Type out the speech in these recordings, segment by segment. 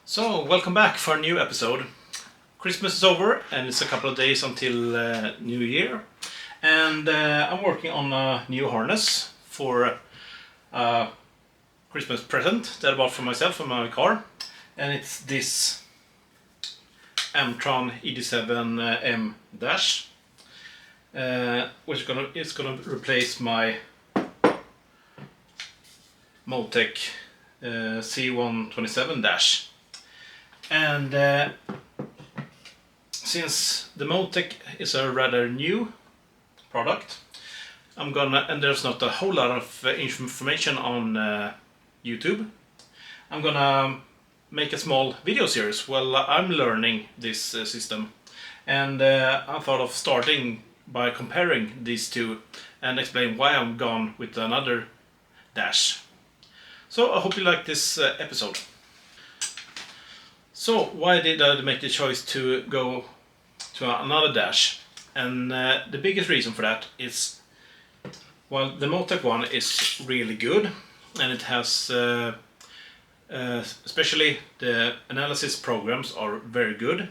So, welcome back for a new episode. Christmas is over and it's a couple of days until New Year. And I'm working on a new harness for a Christmas present that I bought for myself and my car. And it's this EMtron ED7M Dash, which is gonna replace my Motec C127 Dash. And since the Motec is a rather new product, and there's not a whole lot of information on YouTube, I'm gonna make a small video series while I'm learning this system. And I thought of starting by comparing these two and explain why I'm gone with another Dash. So I hope you like this episode. So why did I make the choice to go to another Dash? And the biggest reason for that is, well, the Motec one is really good, and it has especially the analysis programs are very good.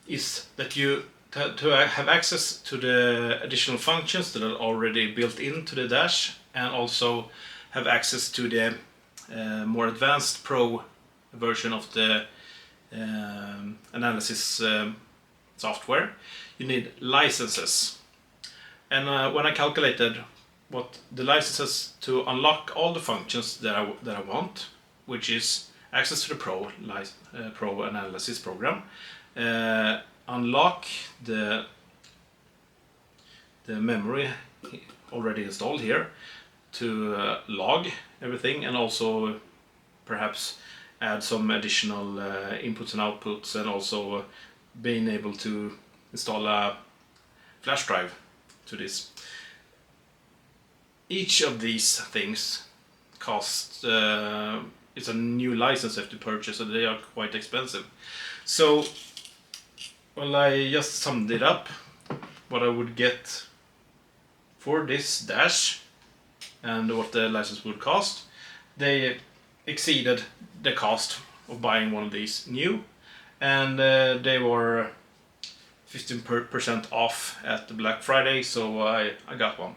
Is that you to have access to the additional functions that are already built into the Dash, and also have access to the more advanced Pro version of the analysis software. You need licenses, and when I calculated what the licenses to unlock all the functions that I want, which is access to the Pro analysis program, unlock the memory already installed here to log everything, and also perhaps add some additional inputs and outputs, and also being able to install a flash drive to this. Each of these things costs, it's a new license you have to purchase, and they are quite expensive. So, well, I just summed it up, what I would get for this Dash and what the license would cost. They exceeded the cost of buying one of these new, and they were 15% off at the Black Friday, so I got one.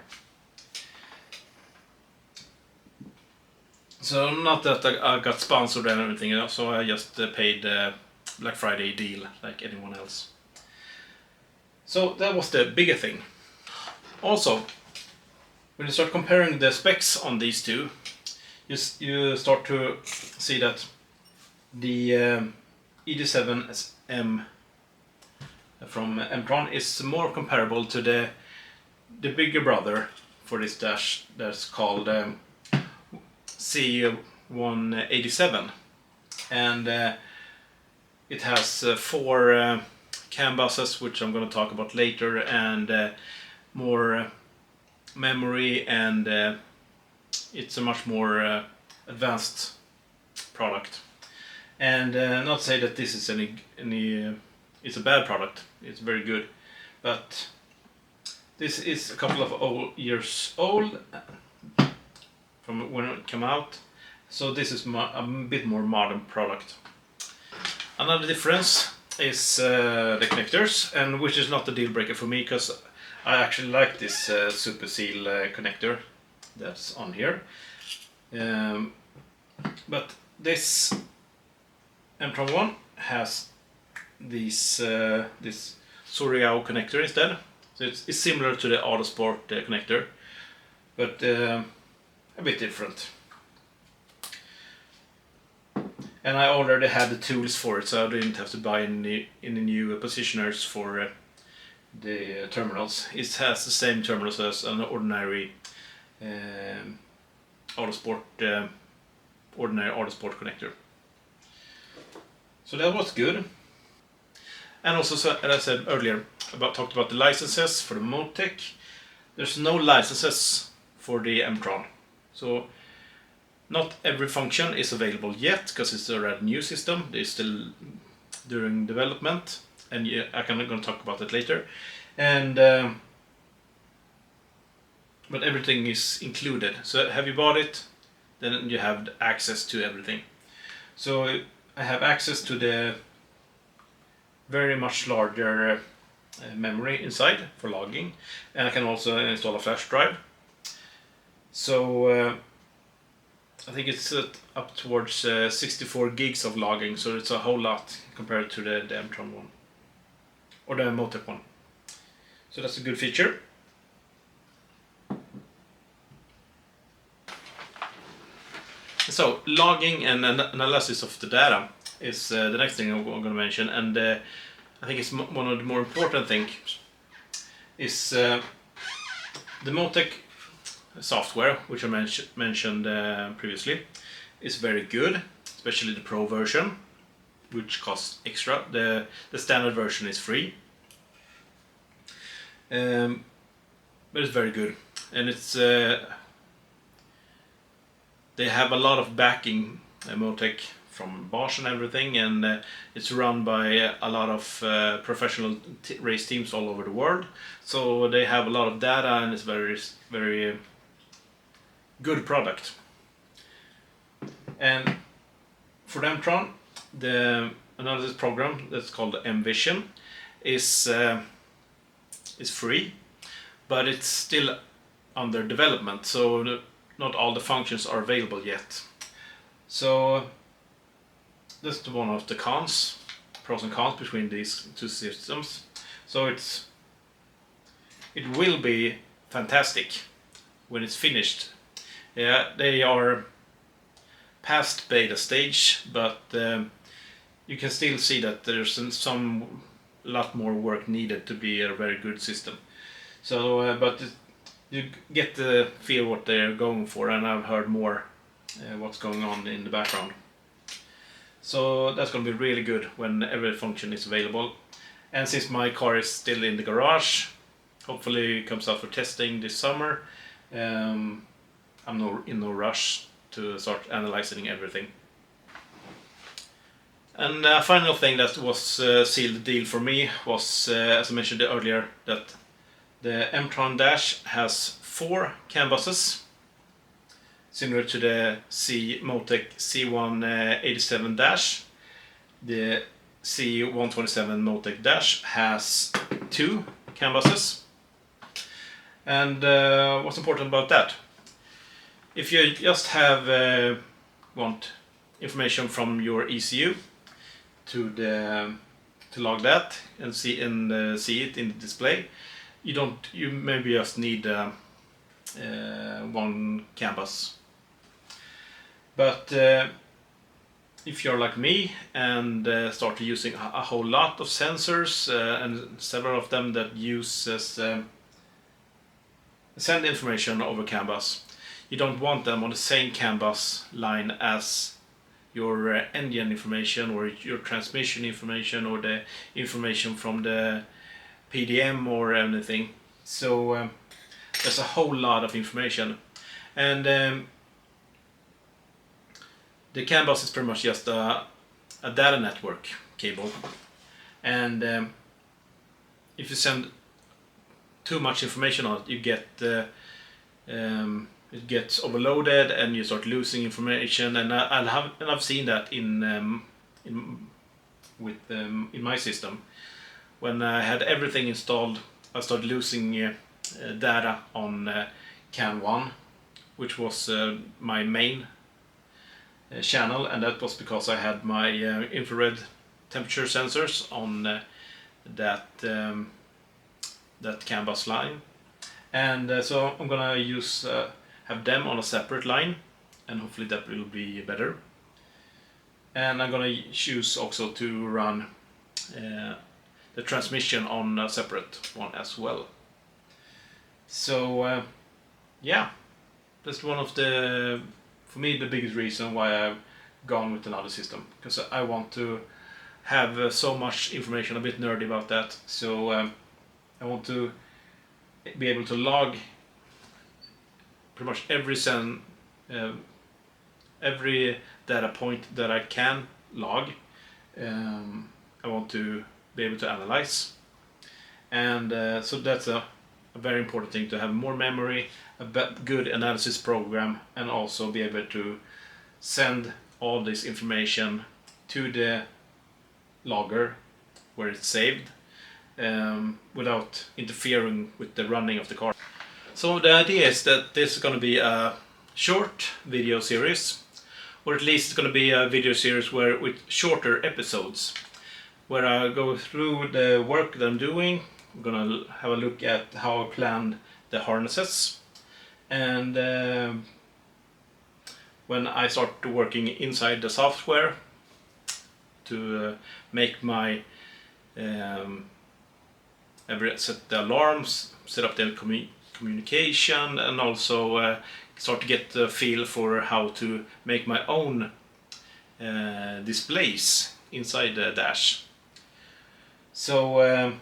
So not that I got sponsored and everything, so I just paid the Black Friday deal like anyone else. So that was the bigger thing. Also, when you start comparing the specs on these two, you start to see that the ED7M from EMtron is more comparable to the bigger brother for this Dash that's called C187, and it has 4 CAN buses, which I'm going to talk about later, and more memory, and it's a much more advanced product. And not say that this is any it's a bad product. It's very good, but this is a couple of years old from when it came out, so this is a bit more modern product. Another difference is the connectors, and which is not a deal breaker for me, because I actually like this Super Seal connector that's on here. But this EMtron one has this Soriao connector instead, so it's similar to the Autosport connector, but a bit different. And I already had the tools for it, so I didn't have to buy any new positioners for the terminals. It has the same terminals as an ordinary Autosport connector. So that was good. And also, so, as I said earlier, talked about the licenses for the Motec. There's no licenses for the EMtron, so not every function is available yet, because it's a rather new system. They're still during development, and I'm going to talk about it later. And but everything is included. So have you bought it, then you have access to everything. So I have access to the very much larger memory inside for logging, and I can also install a flash drive. So I think it's up towards 64 gigs of logging, so it's a whole lot compared to the EMtron one, or the Motec one. So that's a good feature. So logging and analysis of the data is the next thing I'm going to mention, and I think it's one of the more important things is the Motec software, which I mentioned previously, is very good, especially the Pro version, which costs extra. The standard version is free, but it's very good, and it's they have a lot of backing, Motec, from Bosch and everything, and it's run by a lot of professional race teams all over the world. So they have a lot of data, and it's very good product. And for the EMtron, the analysis program that's called EMVision is free, but it's still under development, so not all the functions are available yet. So that's one of the pros and cons between these two systems. So it will be fantastic when it's finished. Yeah, they are past beta stage, but you can still see that there's some lot more work needed to be a very good system. So, but you get the feel what they're going for, and I've heard more what's going on in the background. So that's going to be really good when every function is available. And since my car is still in the garage, hopefully it comes out for testing this summer, I'm in no rush to start analyzing everything. And a final thing that was sealed the deal for me was, as I mentioned earlier, that the EMtron Dash has 4 CAN buses, similar to the Motec C127 Dash. The C127 Motec Dash has 2 CAN buses. And what's important about that? If you just want information from your ECU to log that and see it in the display, you maybe just need 1 CAN bus. But if you're like me and start using a whole lot of sensors, and several of them that send information over CAN bus, you don't want them on the same CAN bus line as your engine information or your transmission information or the information from the PDM or anything. So there's a whole lot of information, and the CAN bus is pretty much just a data network cable, and if you send too much information on it, you get it gets overloaded and you start losing information, and I've seen that in my system. When I had everything installed, I started losing data on CAN 1, which was my main channel, and that was because I had my infrared temperature sensors on that CAN bus line, and so I'm gonna have them on a separate line, and hopefully that will be better. And I'm gonna choose also to run the transmission on a separate one as well. So yeah, that's one of the, for me, the biggest reason why I've gone with another system, because I want to have so much information, a bit nerdy about that. So I want to be able to log pretty much every data point that I can log. I want to be able to analyze, and so that's a very important thing, to have more memory, a good analysis program, and also be able to send all this information to the logger where it's saved without interfering with the running of the car. So the idea is that this is going to be a short video series, or at least it's going to be a video series with shorter episodes, where I go through the work that I'm doing. I'm going to have a look at how I planned the harnesses, and when I start working inside the software to make my set the alarms, set up the communication, and also start to get the feel for how to make my own displays inside the dash. So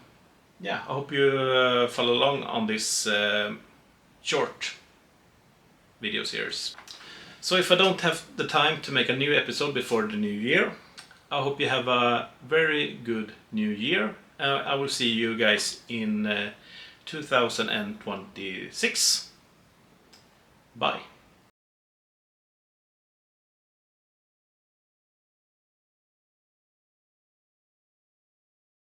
yeah, I hope you follow along on this short video series. So if I don't have the time to make a new episode before the new year, I hope you have a very good new year. I will see you guys in 2026. Bye.